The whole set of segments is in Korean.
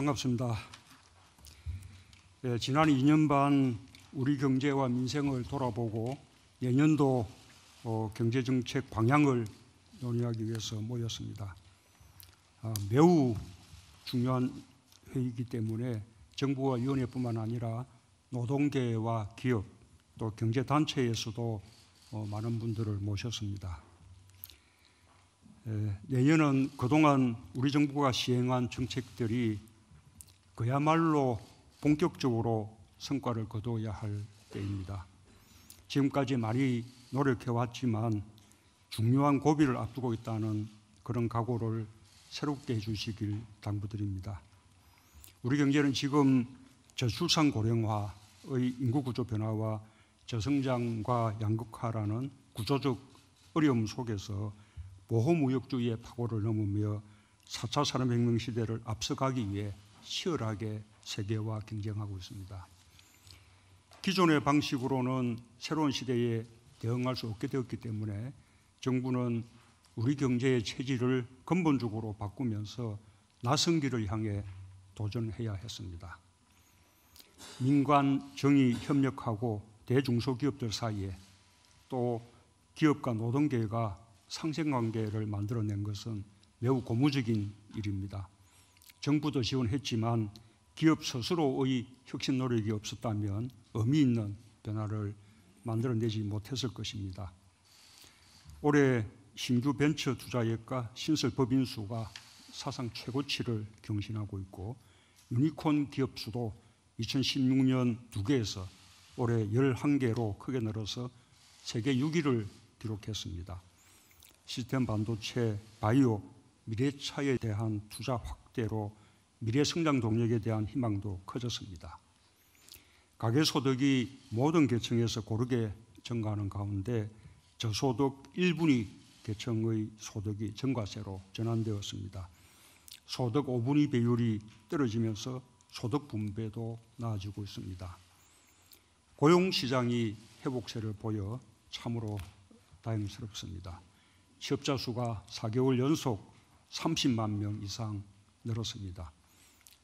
반갑습니다. 지난 2년 반 우리 경제와 민생을 돌아보고 내년도 경제정책 방향을 논의하기 위해서 모였습니다. 매우 중요한 회의이기 때문에 정부와 위원회뿐만 아니라 노동계와 기업 또 경제단체에서도 많은 분들을 모셨습니다. 내년은 그동안 우리 정부가 시행한 정책들이 그야말로 본격적으로 성과를 거둬야 할 때입니다. 지금까지 많이 노력해왔지만 중요한 고비를 앞두고 있다는 그런 각오를 새롭게 해주시길 당부드립니다. 우리 경제는 지금 저출산 고령화의 인구구조 변화와 저성장과 양극화라는 구조적 어려움 속에서 보호무역주의의 파고를 넘으며 4차 산업혁명 시대를 앞서가기 위해 치열하게 세계와 경쟁하고 있습니다. 기존의 방식으로는 새로운 시대에 대응할 수 없게 되었기 때문에 정부는 우리 경제의 체질을 근본적으로 바꾸면서 낯선 길을 향해 도전해야 했습니다. 민관, 정의 협력하고 대중소기업들 사이에 또 기업과 노동계가 상생관계를 만들어낸 것은 매우 고무적인 일입니다. 정부도 지원했지만 기업 스스로의 혁신 노력이 없었다면 의미 있는 변화를 만들어내지 못했을 것입니다. 올해 신규 벤처 투자액과 신설 법인 수가 사상 최고치를 경신하고 있고 유니콘 기업 수도 2016년 2개에서 올해 11개로 크게 늘어서 세계 6위를 기록했습니다. 시스템 반도체, 바이오, 미래차에 대한 투자 확대로 미래 성장 동력에 대한 희망도 커졌습니다. 가계소득이 모든 계층에서 고르게 증가하는 가운데 저소득 1분위 계층의 소득이 증가세로 전환되었습니다. 소득 5분위 비율이 떨어지면서 소득 분배도 나아지고 있습니다. 고용시장이 회복세를 보여 참으로 다행스럽습니다. 취업자 수가 4개월 연속 30만 명 이상 늘었습니다.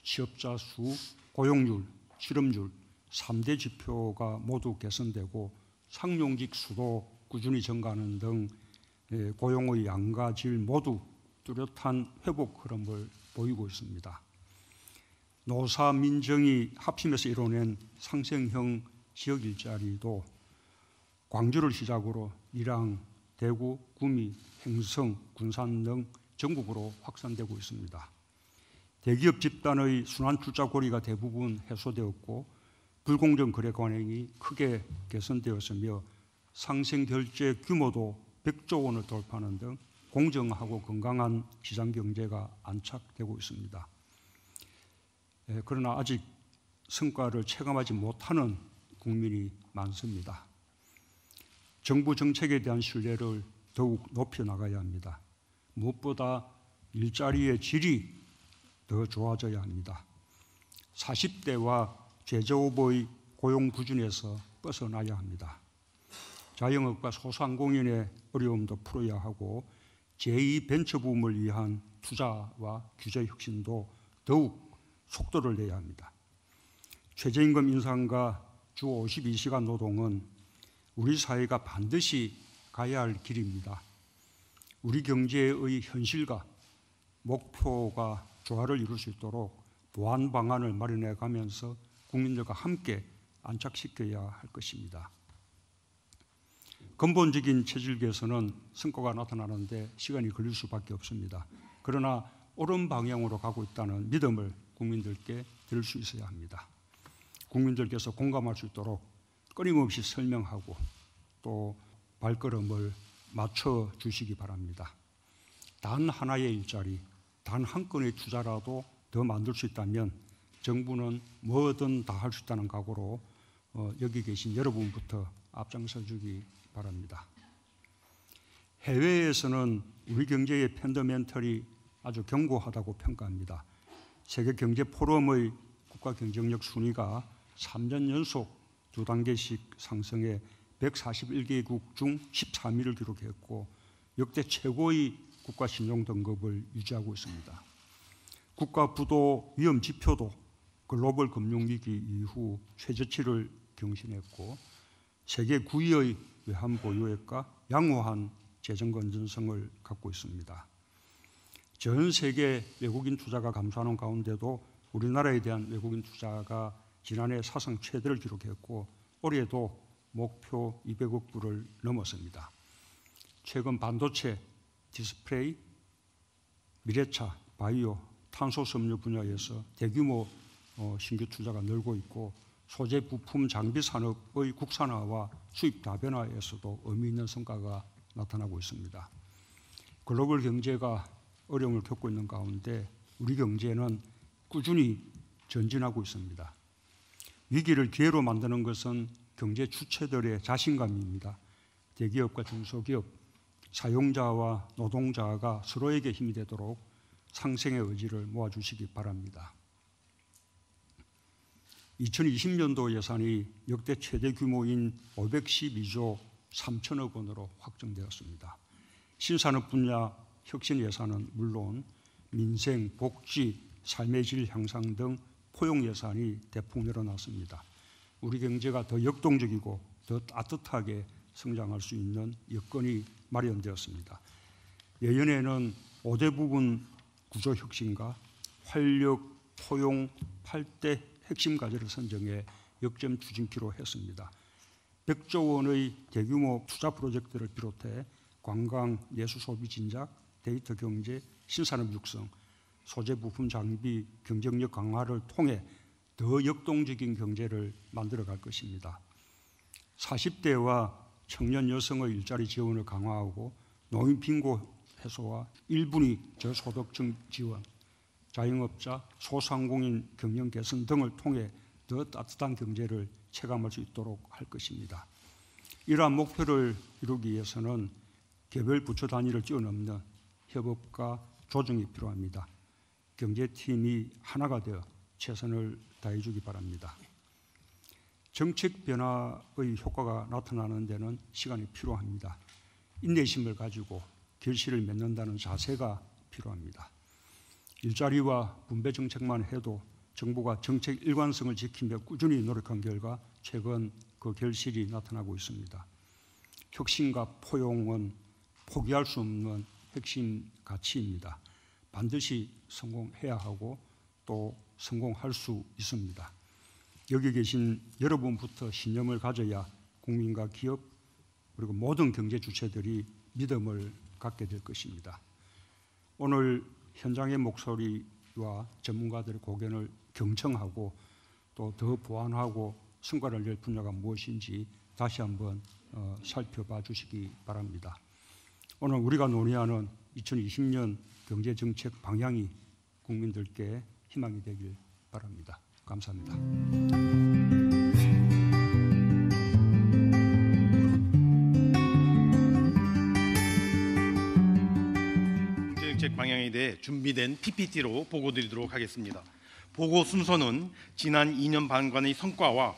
취업자 수, 고용률, 실업률 3대 지표가 모두 개선되고 상용직 수도 꾸준히 증가하는 등 고용의 양과 질 모두 뚜렷한 회복 흐름을 보이고 있습니다. 노사, 민정이 합심해서 이뤄낸 상생형 지역 일자리도 광주를 시작으로 밀양, 대구, 구미, 행성, 군산 등 전국으로 확산되고 있습니다. 대기업 집단의 순환 출자 고리가 대부분 해소되었고 불공정 거래 관행이 크게 개선되었으며 상생 결제 규모도 100조 원을 돌파하는 등 공정하고 건강한 시장 경제가 안착되고 있습니다. 그러나 아직 성과를 체감하지 못하는 국민이 많습니다. 정부 정책에 대한 신뢰를 더욱 높여나가야 합니다. 무엇보다 일자리의 질이 더 좋아져야 합니다. 40대와 제조업의 고용 부진에서 벗어나야 합니다. 자영업과 소상공인의 어려움도 풀어야 하고 제2벤처붐을 위한 투자와 규제 혁신도 더욱 속도를 내야 합니다. 최저임금 인상과 주 52시간 노동은 우리 사회가 반드시 가야 할 길입니다. 우리 경제의 현실과 목표가 조화를 이룰 수 있도록 보완 방안을 마련해 가면서 국민들과 함께 안착시켜야 할 것입니다. 근본적인 체질 개선은 성과가 나타나는데 시간이 걸릴 수밖에 없습니다. 그러나 옳은 방향으로 가고 있다는 믿음을 국민들께 드릴 수 있어야 합니다. 국민들께서 공감할 수 있도록 끊임없이 설명하고 또 발걸음을 맞춰 주시기 바랍니다. 단 하나의 일자리, 단 한 건의 투자라도 더 만들 수 있다면 정부는 뭐든 다 할 수 있다는 각오로 여기 계신 여러분부터 앞장서 주기 바랍니다. 해외에서는 우리 경제의 펀더멘털이 아주 견고하다고 평가합니다. 세계경제포럼의 국가경쟁력 순위가 3년 연속 2단계씩 상승해 141개국 중 13위를 기록했고 역대 최고의 국가신용 등급을 유지하고 있습니다. 국가 부도 위험 지표도 글로벌 금융위기 이후 최저치를 경신했고 세계 9위의 외환 보유액과 양호한 재정 건전성을 갖고 있습니다. 전 세계 외국인 투자가 감소하는 가운데도 우리나라에 대한 외국인 투자가 지난해 사상 최대를 기록했고 올해도 목표 200억 불을 넘었습니다. 최근 반도체, 디스플레이, 미래차, 바이오, 탄소 섬유 분야에서 대규모 신규 투자가 늘고 있고 소재 부품 장비 산업의 국산화와 수입 다변화에서도 의미 있는 성과가 나타나고 있습니다. 글로벌 경제가 어려움을 겪고 있는 가운데 우리 경제는 꾸준히 전진하고 있습니다. 위기를 기회로 만드는 것은 경제 주체들의 자신감입니다. 대기업과 중소기업, 사용자와 노동자가 서로에게 힘이 되도록 상생의 의지를 모아주시기 바랍니다. 2020년도 예산이 역대 최대 규모인 512조 3천억 원으로 확정되었습니다. 신산업 분야 혁신 예산은 물론 민생, 복지, 삶의 질 향상 등 포용 예산이 대폭 늘어났습니다. 우리 경제가 더 역동적이고 더 따뜻하게 성장할 수 있는 여건이 마련되었습니다. 예년에는 5대 부분 구조 혁신과 활력, 포용, 8대 핵심 과제를 선정해 역점 추진키로 했습니다. 100조 원의 대규모 투자 프로젝트를 비롯해 관광, 예수 소비 진작, 데이터 경제, 신산업 육성, 소재 부품 장비 경쟁력 강화를 통해 더 역동적인 경제를 만들어갈 것입니다. 40대와 청년 여성의 일자리 지원을 강화하고 노인 빈곤 해소와 1분위 저소득층 지원, 자영업자, 소상공인 경영 개선 등을 통해 더 따뜻한 경제를 체감할 수 있도록 할 것입니다. 이러한 목표를 이루기 위해서는 개별 부처 단위를 뛰어넘는 협업과 조정이 필요합니다. 경제팀이 하나가 되어 최선을 다해 주기 바랍니다. 정책 변화의 효과가 나타나는 데는 시간이 필요합니다. 인내심을 가지고 결실을 맺는다는 자세가 필요합니다. 일자리와 분배 정책만 해도 정부가 정책 일관성을 지키며 꾸준히 노력한 결과 최근 그 결실이 나타나고 있습니다. 혁신과 포용은 포기할 수 없는 핵심 가치입니다. 반드시 성공해야 하고 또 성공할 수 있습니다. 여기 계신 여러분부터 신념을 가져야 국민과 기업 그리고 모든 경제 주체들이 믿음을 갖게 될 것입니다. 오늘 현장의 목소리와 전문가들의 고견을 경청하고 또 더 보완하고 성과를 낼 분야가 무엇인지 다시 한번 살펴봐 주시기 바랍니다. 오늘 우리가 논의하는 2020년 경제정책 방향이 국민들께 희망이 되길 바랍니다. 감사합니다. 정책 방향에 대해 준비된 PPT로 보고드리도록 하겠습니다. 보고 순서는 지난 2년 반간의 성과와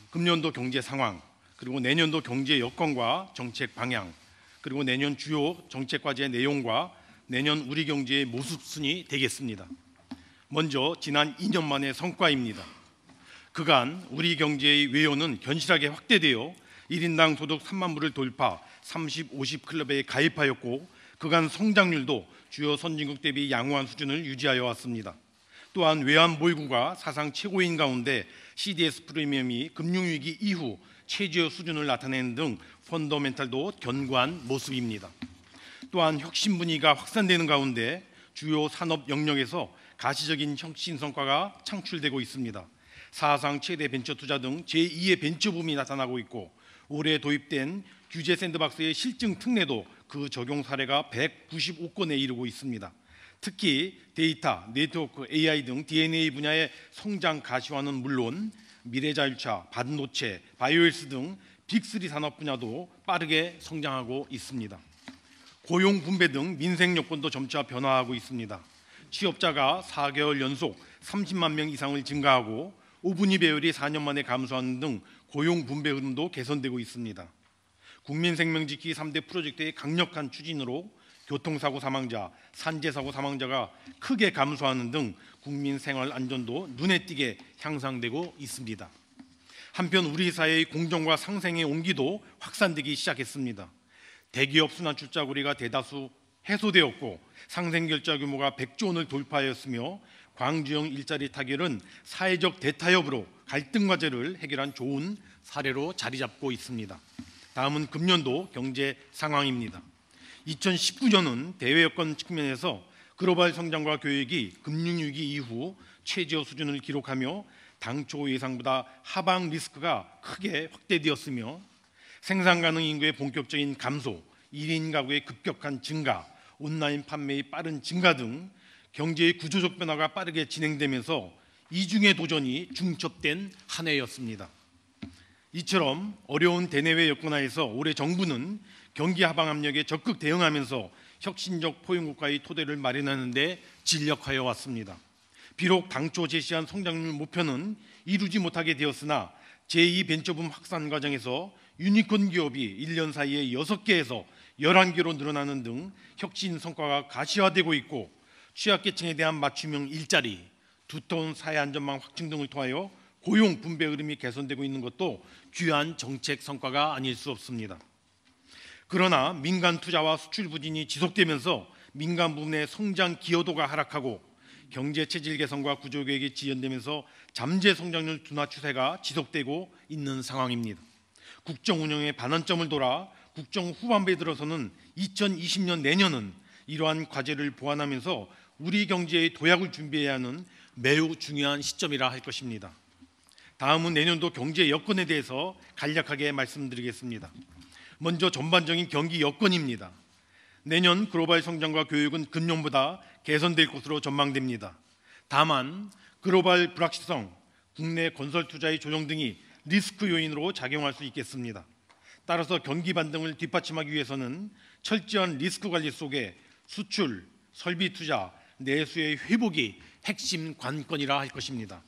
금년도 경제 상황, 그리고 내년도 경제 여건과 정책 방향, 그리고 내년 주요 정책 과제 내용과 내년 우리 경제의 모습 순이 되겠습니다. 먼저 지난 2년 만의 성과입니다. 그간 우리 경제의 외연은 견실하게 확대되어 1인당 소득 3만 불을 돌파 30, 50 클럽에 가입하였고 그간 성장률도 주요 선진국 대비 양호한 수준을 유지하여 왔습니다. 또한 외환 보유고가 사상 최고인 가운데 CDS 프리미엄이 금융위기 이후 최저 수준을 나타내는 등 펀더멘탈도 견고한 모습입니다. 또한 혁신 분위기가 확산되는 가운데 주요 산업 영역에서 가시적인 혁신 성과가 창출되고 있습니다. 사상 최대 벤처 투자 등 제2의 벤처붐이 나타나고 있고 올해 도입된 규제 샌드박스의 실증 특례도 그 적용 사례가 195건에 이르고 있습니다. 특히 데이터, 네트워크, AI 등 DNA 분야의 성장 가시화는 물론 미래자율차, 반도체, 바이오헬스 등 빅3 산업 분야도 빠르게 성장하고 있습니다. 고용 분배 등 민생 여건도 점차 변화하고 있습니다. 취업자가 4개월 연속 30만 명 이상을 증가하고 5분위 배율이 4년 만에 감소하는 등 고용 분배 흐름도 개선되고 있습니다. 국민생명지키 3대 프로젝트의 강력한 추진으로 교통사고 사망자, 산재사고 사망자가 크게 감소하는 등 국민 생활 안전도 눈에 띄게 향상되고 있습니다. 한편 우리 사회의 공정과 상생의 온기도 확산되기 시작했습니다. 대기업 순환 출자구리가 대다수 해소되었고 상생결자 규모가 100조 원을 돌파하였으며 광주형 일자리 타결은 사회적 대타협으로 갈등 과제를 해결한 좋은 사례로 자리 잡고 있습니다. 다음은 금년도 경제 상황입니다. 2019년은 대외 여건 측면에서 글로벌 성장과 교역이 금융위기 이후 최저 수준을 기록하며 당초 예상보다 하방 리스크가 크게 확대되었으며 생산 가능 인구의 본격적인 감소, 1인 가구의 급격한 증가, 온라인 판매의 빠른 증가 등 경제의 구조적 변화가 빠르게 진행되면서 이중의 도전이 중첩된 한 해였습니다. 이처럼 어려운 대내외 여건 하에서 올해 정부는 경기 하방 압력에 적극 대응하면서 혁신적 포용국가의 토대를 마련하는 데 진력하여 왔습니다. 비록 당초 제시한 성장률 목표는 이루지 못하게 되었으나 제2벤처붐 확산 과정에서 유니콘 기업이 1년 사이에 6개에서 11개로 늘어나는 등 혁신 성과가 가시화되고 있고 취약계층에 대한 맞춤형 일자리, 두터운 사회 안전망 확충 등을 통하여 고용 분배 흐름이 개선되고 있는 것도 귀한 정책 성과가 아닐 수 없습니다. 그러나 민간 투자와 수출 부진이 지속되면서 민간 부문의 성장 기여도가 하락하고 경제 체질 개선과 구조 개혁이 지연되면서 잠재 성장률 둔화 추세가 지속되고 있는 상황입니다. 국정 운영의 반환점을 돌아 국정 후반부에 들어서는 2020년 내년은 이러한 과제를 보완하면서 우리 경제의 도약을 준비해야 하는 매우 중요한 시점이라 할 것입니다. 다음은 내년도 경제 여건에 대해서 간략하게 말씀드리겠습니다. 먼저 전반적인 경기 여건입니다. 내년 글로벌 성장과 교육은 금년보다 개선될 것으로 전망됩니다. 다만 글로벌 불확실성, 국내 건설 투자의 조정 등이 리스크 요인으로 작용할 수 있겠습니다. 따라서 경기 반등을 뒷받침하기 위해서는 철저한 리스크 관리 속에 수출, 설비 투자, 내수의 회복이 핵심 관건이라 할 것입니다.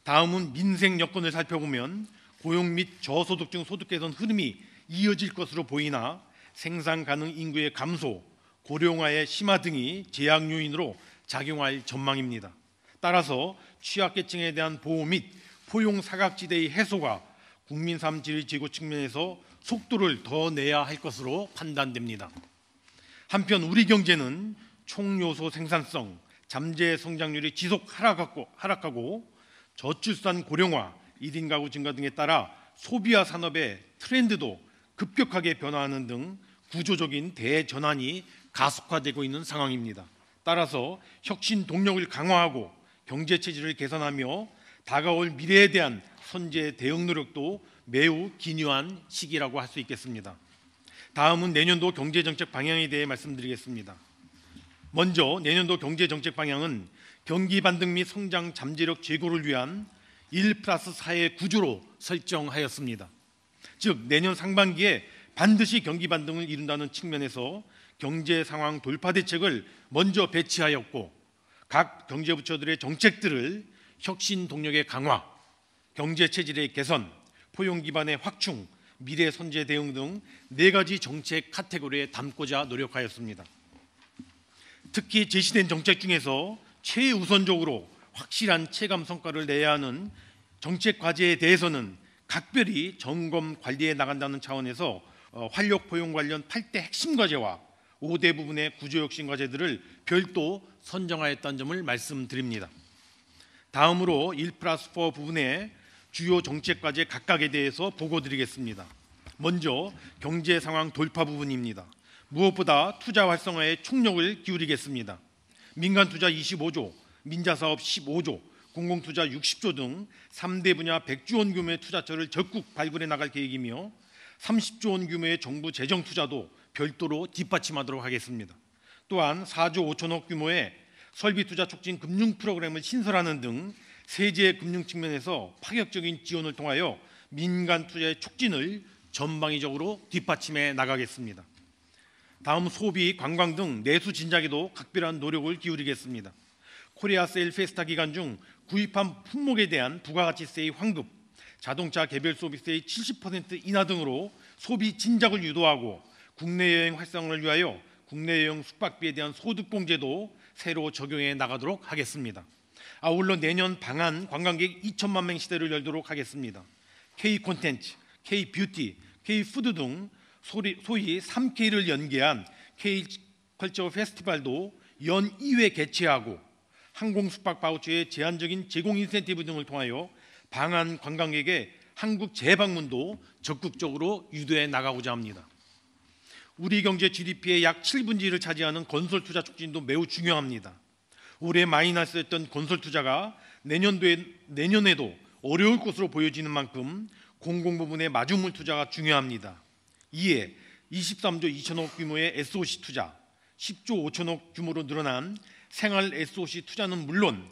다음은 민생 여건을 살펴보면 고용 및 저소득층 소득 개선 흐름이 이어질 것으로 보이나 생산 가능 인구의 감소, 고령화의 심화 등이 제약 요인으로 작용할 전망입니다. 따라서 취약계층에 대한 보호 및 포용 사각지대의 해소가 국민 삶 질 제고 측면에서 속도를 더 내야 할 것으로 판단됩니다. 한편 우리 경제는 총요소 생산성, 잠재 성장률이 지속 하락하고 저출산 고령화, 1인 가구 증가 등에 따라 소비와 산업의 트렌드도 급격하게 변화하는 등 구조적인 대전환이 가속화되고 있는 상황입니다. 따라서 혁신 동력을 강화하고 경제 체질을 개선하며 다가올 미래에 대한 선제 대응 노력도 매우 기묘한 시기라고 할 수 있겠습니다. 다음은 내년도 경제정책 방향에 대해 말씀드리겠습니다. 먼저 내년도 경제정책 방향은 경기 반등 및 성장 잠재력 제고를 위한 1+4의 구조로 설정하였습니다. 즉 내년 상반기에 반드시 경기 반등을 이룬다는 측면에서 경제 상황 돌파 대책을 먼저 배치하였고 각 경제부처들의 정책들을 혁신 동력의 강화, 경제 체질의 개선, 포용 기반의 확충, 미래 선제 대응 등 4가지 정책 카테고리에 담고자 노력하였습니다. 특히 제시된 정책 중에서 최우선적으로 확실한 체감 성과를 내야 하는 정책 과제에 대해서는 각별히 점검 관리해 나간다는 차원에서 활력 포용 관련 8대 핵심 과제와 5대 부분의 구조혁신 과제들을 별도 선정하였다는 점을 말씀드립니다. 다음으로 1+4 부분의 주요 정책 과제 각각에 대해서 보고드리겠습니다. 먼저 경제 상황 돌파 부분입니다. 무엇보다 투자 활성화에 총력을 기울이겠습니다. 민간 투자 25조, 민자사업 15조, 공공투자 60조 등 3대 분야 100조 원 규모의 투자처를 적극 발굴해 나갈 계획이며 30조 원 규모의 정부 재정 투자도 별도로 뒷받침하도록 하겠습니다. 또한 4조 5천억 규모의 설비 투자 촉진 금융 프로그램을 신설하는 등 세제 금융 측면에서 파격적인 지원을 통하여 민간 투자의 촉진을 전방위적으로 뒷받침해 나가겠습니다. 다음 소비, 관광 등 내수 진작에도 각별한 노력을 기울이겠습니다. 코리아 세일 페스타 기간 중 구입한 품목에 대한 부가가치세의 환급, 자동차 개별 소비세의 70% 인하 등으로 소비 진작을 유도하고 국내 여행 활성화를 위하여 국내용 숙박비에 대한 소득공제도 새로 적용해 나가도록 하겠습니다. 아울러 내년 방한 관광객 2천만 명 시대를 열도록 하겠습니다. K-콘텐츠, K-뷰티, K-푸드 등 소위 3K를 연계한 K-컬처 페스티벌도 연 2회 개최하고 항공 숙박 바우처의 제한적인 제공 인센티브 등을 통하여 방한 관광객의 한국 재방문도 적극적으로 유도해 나가고자 합니다. 우리 경제 GDP의 약 7분의 1을 차지하는 건설 투자 촉진도 매우 중요합니다. 올해 마이너스였던 건설 투자가 내년에도 어려울 것으로 보여지는 만큼 공공부문의 마중물 투자가 중요합니다. 이에 23조 2천억 규모의 SOC 투자, 10조 5천억 규모로 늘어난 생활 SOC 투자는 물론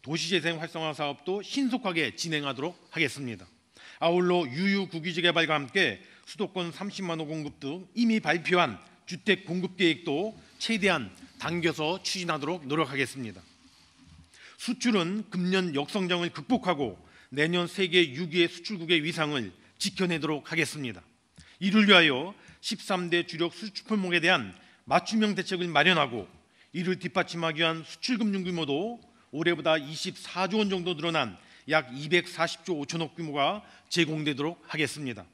도시재생 활성화 사업도 신속하게 진행하도록 하겠습니다. 아울러 유유구기지 개발과 함께 수도권 30만 호 공급 등 이미 발표한 주택 공급 계획도 최대한 당겨서 추진하도록 노력하겠습니다. 수출은 금년 역성장을 극복하고 내년 세계 6위의 수출국의 위상을 지켜내도록 하겠습니다. 이를 위하여 13대 주력 수출 품목에 대한 맞춤형 대책을 마련하고 이를 뒷받침하기 위한 수출금융 규모도 올해보다 24조 원 정도 늘어난 약 240조 5천억 규모가 제공되도록 하겠습니다.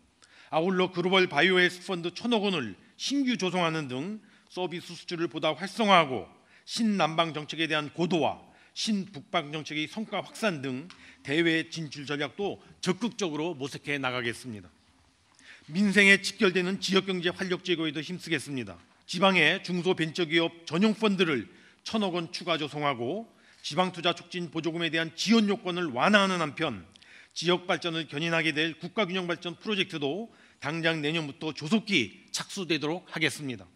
아울러 글로벌 바이오헬스 펀드 1,000억 원을 신규 조성하는 등 서비스 수출을 보다 활성화하고 신남방 정책에 대한 고도화, 신북방 정책의 성과 확산 등 대외 진출 전략도 적극적으로 모색해 나가겠습니다. 민생에 직결되는 지역경제 활력 제고에도 힘쓰겠습니다. 지방의 중소벤처기업 전용 펀드를 1,000억 원 추가 조성하고 지방투자 촉진 보조금에 대한 지원 요건을 완화하는 한편 지역 발전을 견인하게 될 국가균형발전 프로젝트도 당장 내년부터 조속히 착수되도록 하겠습니다.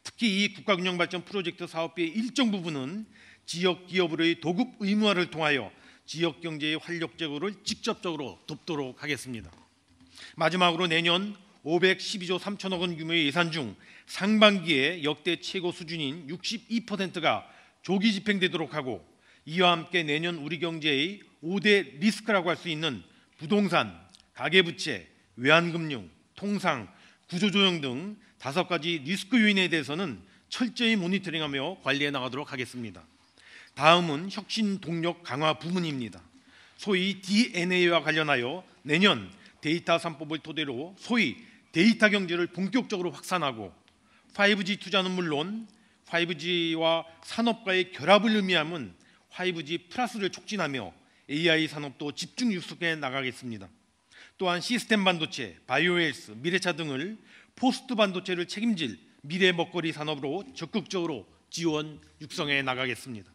특히 이 국가균형발전 프로젝트 사업비의 일정 부분은 지역 기업으로의 도급 의무화를 통하여 지역 경제의 활력 제고를 직접적으로 돕도록 하겠습니다. 마지막으로 내년 512조 3천억 원 규모의 예산 중 상반기에 역대 최고 수준인 62%가 조기 집행되도록 하고 이와 함께 내년 우리 경제의 5대 리스크라고 할 수 있는 부동산, 가계부채, 외환금융, 통상, 구조조정 등 5가지 리스크 요인에 대해서는 철저히 모니터링하며 관리해 나가도록 하겠습니다. 다음은 혁신 동력 강화 부문입니다. 소위 DNA와 관련하여 내년 데이터 3법을 토대로 소위 데이터 경제를 본격적으로 확산하고 5G 투자는 물론 5G와 산업과의 결합을 의미하는 5G 플러스를 촉진하며 AI 산업도 집중 육성해 나가겠습니다. 또한 시스템 반도체, 바이오헬스, 미래차 등을 포스트 반도체를 책임질 미래 먹거리 산업으로 적극적으로 지원 육성해 나가겠습니다.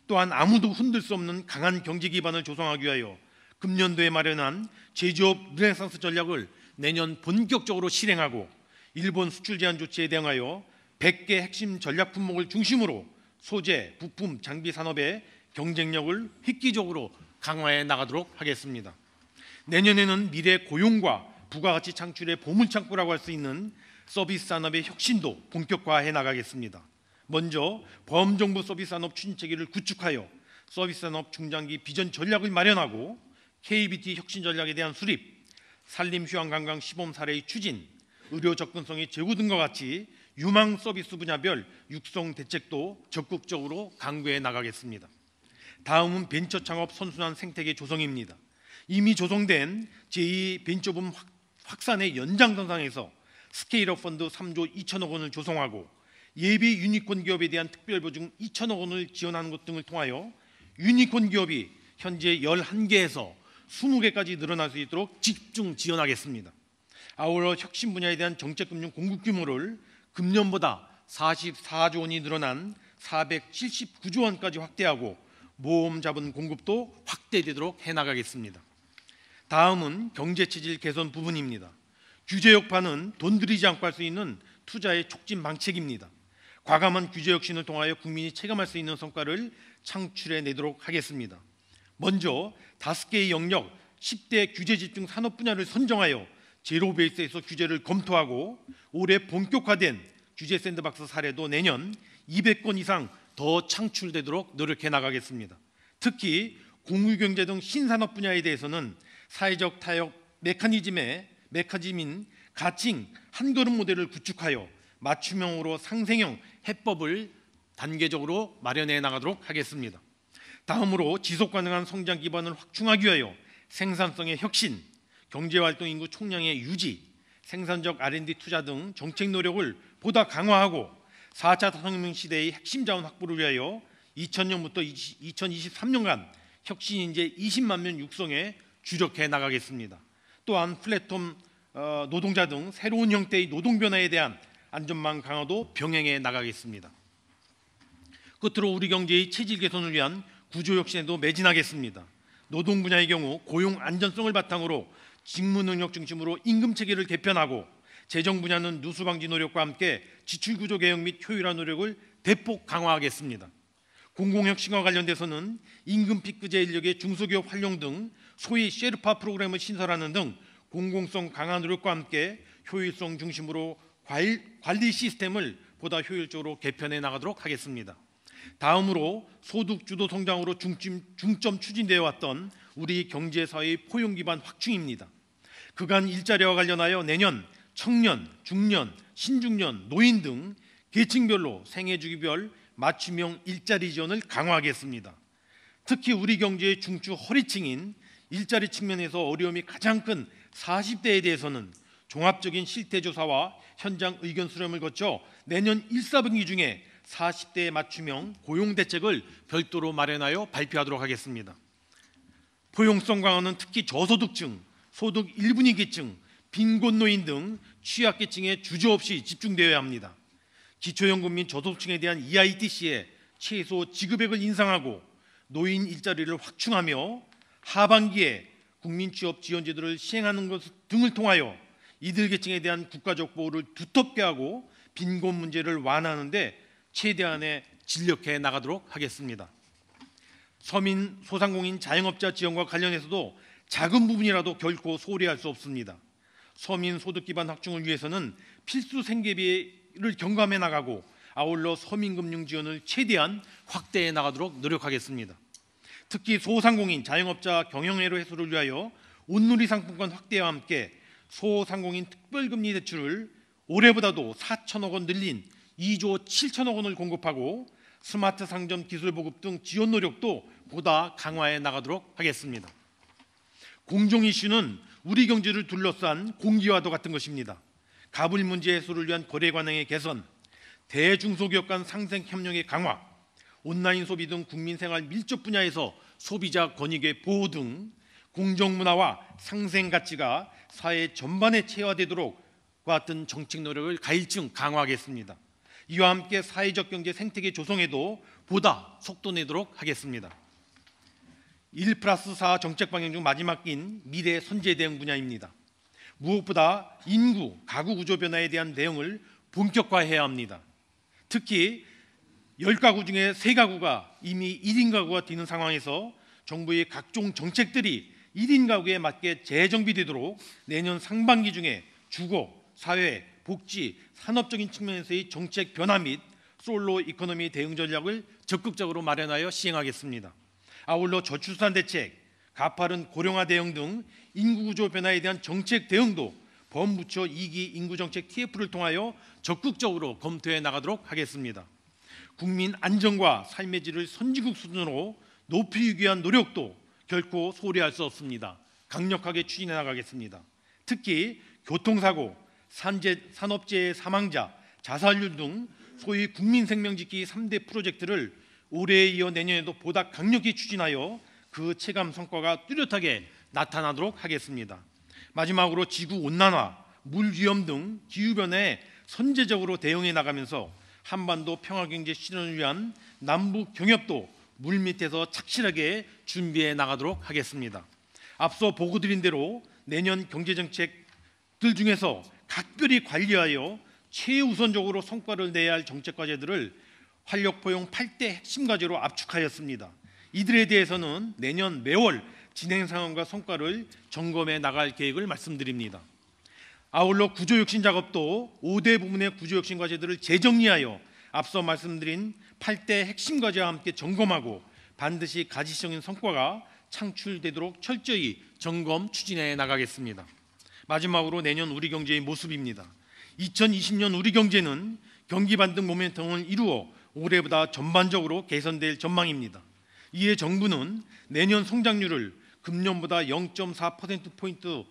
또한 아무도 흔들 수 없는 강한 경제 기반을 조성하기 위하여 금년도에 마련한 제조업 르네상스 전략을 내년 본격적으로 실행하고 일본 수출 제한 조치에 대응하여 100개 핵심 전략 품목을 중심으로 소재, 부품, 장비 산업의 경쟁력을 획기적으로 강화해 나가도록 하겠습니다. 내년에는 미래 고용과 부가가치 창출의 보물창고라고 할 수 있는 서비스 산업의 혁신도 본격화해 나가겠습니다. 먼저 범정부 서비스 산업 추진 체계를 구축하여 서비스 산업 중장기 비전 전략을 마련하고 KBT 혁신 전략에 대한 수립, 산림 휴양 관광 시범 사례의 추진, 의료 접근성의 제고 등과 같이 유망 서비스 분야별 육성 대책도 적극적으로 강구해 나가겠습니다. 다음은 벤처 창업 선순환 생태계 조성입니다. 이미 조성된 제2 벤처붐 확산의 연장선상에서 스케일업 펀드 3조 2천억 원을 조성하고 예비 유니콘 기업에 대한 특별보증 2천억 원을 지원하는 것 등을 통하여 유니콘 기업이 현재 11개에서 20개까지 늘어날 수 있도록 집중 지원하겠습니다. 아울러 혁신 분야에 대한 정책금융 공급 규모를 금년보다 44조 원이 늘어난 479조 원까지 확대하고 모험 자본 공급도 확대되도록 해나가겠습니다. 다음은 경제체질 개선 부분입니다. 규제 여파는 돈 들이지 않고 할 수 있는 투자의 촉진 방책입니다. 과감한 규제 혁신을 통하여 국민이 체감할 수 있는 성과를 창출해 내도록 하겠습니다. 먼저 5개의 영역 10대 규제 집중 산업 분야를 선정하여 제로 베이스에서 규제를 검토하고 올해 본격화된 규제 샌드박스 사례도 내년 200건 이상 더 창출되도록 노력해 나가겠습니다. 특히 공유경제 등 신산업 분야에 대해서는 사회적 타협 메커니즘인 가칭 한걸음 모델을 구축하여 맞춤형으로 상생형 해법을 단계적으로 마련해 나가도록 하겠습니다. 다음으로 지속 가능한 성장 기반을 확충하기 위하여 생산성의 혁신, 경제활동 인구 총량의 유지, 생산적 R&D 투자 등 정책 노력을 보다 강화하고 4차 산업혁명 시대의 핵심 자원 확보를 위하여 2000년부터 2023년간 혁신 인재 20만 명 육성에 주력해 나가겠습니다. 또한 플랫폼 노동자 등 새로운 형태의 노동 변화에 대한 안전망 강화도 병행해 나가겠습니다. 끝으로 우리 경제의 체질 개선을 위한 구조 혁신에도 매진하겠습니다. 노동 분야의 경우 고용 안전성을 바탕으로 직무 능력 중심으로 임금 체계를 개편하고, 재정 분야는 누수 방지 노력과 함께 지출 구조 개혁 및 효율화 노력을 대폭 강화하겠습니다. 공공혁신과 관련돼서는 임금 피크제 인력의 중소기업 활용 등 소위 셰르파 프로그램을 신설하는 등 공공성 강화 노력과 함께 효율성 중심으로 관리 시스템을 보다 효율적으로 개편해 나가도록 하겠습니다. 다음으로 소득 주도 성장으로 중점 추진되어 왔던 우리 경제사회의 포용 기반 확충입니다. 그간 일자리와 관련하여 내년 청년, 중년, 신중년, 노인 등 계층별로 생애주기별 맞춤형 일자리 지원을 강화하겠습니다. 특히 우리 경제의 중추 허리층인 일자리 측면에서 어려움이 가장 큰 40대에 대해서는 종합적인 실태조사와 현장 의견 수렴을 거쳐 내년 1사분기 중에 40대에 맞춤형 고용대책을 별도로 마련하여 발표하도록 하겠습니다. 포용성 강화는 특히 저소득층, 소득 1분위 계층, 빈곤노인 등 취약계층에 주저없이 집중되어야 합니다. 기초연금 및 저소득층에 대한 EITC에 최소 지급액을 인상하고 노인 일자리를 확충하며 하반기에 국민취업지원제도를 시행하는 것 등을 통하여 이들 계층에 대한 국가적 보호를 두텁게 하고 빈곤 문제를 완화하는 데 최대한의 진력해 나가도록 하겠습니다. 서민, 소상공인, 자영업자 지원과 관련해서도 작은 부분이라도 결코 소홀히 할 수 없습니다. 서민 소득 기반 확충을 위해서는 필수 생계비를 경감해 나가고 아울러 서민금융 지원을 최대한 확대해 나가도록 노력하겠습니다. 특히 소상공인, 자영업자 경영회로 해소를 위하여 온누리 상품권 확대와 함께 소상공인 특별금리 대출을 올해보다도 4천억 원 늘린 2조 7천억 원을 공급하고 스마트 상점 기술 보급 등 지원 노력도 보다 강화해 나가도록 하겠습니다. 공정 이슈는 우리 경제를 둘러싼 공기와도 같은 것입니다. 가불 문제 해소를 위한 거래 관행의 개선, 대중소기업 간 상생 협력의 강화, 온라인 소비 등 국민생활 밀접 분야에서 소비자 권익의 보호 등 공정문화와 상생 가치가 사회 전반에 체화되도록 같은 정책 노력을 가일층 강화하겠습니다. 이와 함께 사회적 경제 생태계 조성에도 보다 속도 내도록 하겠습니다. 1+4 정책 방향 중 마지막인 미래 선제 대응 분야입니다. 무엇보다 인구, 가구 구조 변화에 대한 대응을 본격화해야 합니다. 특히 10가구 중에 3가구가 이미 1인 가구가 되는 상황에서 정부의 각종 정책들이 1인 가구에 맞게 재정비되도록 내년 상반기 중에 주거, 사회, 복지, 산업적인 측면에서의 정책 변화 및 솔로 이코노미 대응 전략을 적극적으로 마련하여 시행하겠습니다. 아울러 저출산 대책, 가파른 고령화 대응 등 인구 구조 변화에 대한 정책 대응도 범부처 2기 인구정책 TF를 통하여 적극적으로 검토해 나가도록 하겠습니다. 국민 안정과 삶의 질을 선진국 수준으로 높이기 위한 노력도 결코 소홀히 할 수 없습니다. 강력하게 추진해 나가겠습니다. 특히 교통사고, 산업재해 사망자, 자살률 등 소위 국민생명지키 3대 프로젝트를 올해에 이어 내년에도 보다 강력히 추진하여 그 체감 성과가 뚜렷하게 나타나도록 하겠습니다. 마지막으로 지구온난화, 물위험 등 기후변화에 선제적으로 대응해 나가면서 한반도 평화경제 실현을 위한 남북 경협도 물밑에서 착실하게 준비해 나가도록 하겠습니다. 앞서 보고드린 대로 내년 경제정책들 중에서 각별히 관리하여 최우선적으로 성과를 내야 할 정책 과제들을 활력포용 8대 핵심 과제로 압축하였습니다. 이들에 대해서는 내년 매월 진행 상황과 성과를 점검해 나갈 계획을 말씀드립니다. 아울러 구조혁신 작업도 5대 부문의 구조혁신 과제들을 재정리하여 앞서 말씀드린 8대 핵심 과제와 함께 점검하고 반드시 가시적인 성과가 창출되도록 철저히 점검 추진해 나가겠습니다. 마지막으로 내년 우리 경제의 모습입니다. 2020년 우리 경제는 경기 반등 모멘텀을 이루어 올해보다 전반적으로 개선될 전망입니다. 이에 정부는 내년 성장률을 금년보다 0.4%포인트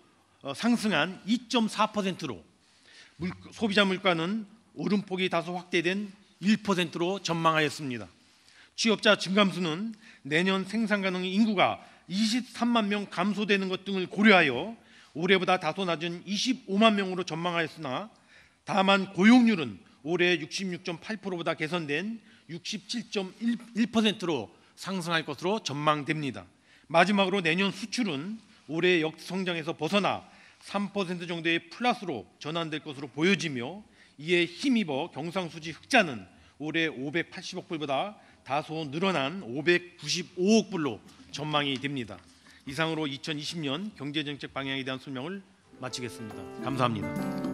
상승한 2.4%로 소비자 물가는 오름폭이 다소 확대된 1%로 전망하였습니다. 취업자 증감수는 내년 생산 가능 인구가 23만 명 감소되는 것 등을 고려하여 올해보다 다소 낮은 25만 명으로 전망하였으나 다만 고용률은 올해 66.8%보다 개선된 67.1%로 상승할 것으로 전망됩니다. 마지막으로 내년 수출은 올해 역성장에서 벗어나 3% 정도의 플러스로 전환될 것으로 보여지며 이에 힘입어 경상수지 흑자는 올해 580억 불보다 다소 늘어난 595억 불로 전망이 됩니다. 이상으로 2020년 경제정책 방향에 대한 설명을 마치겠습니다. 감사합니다.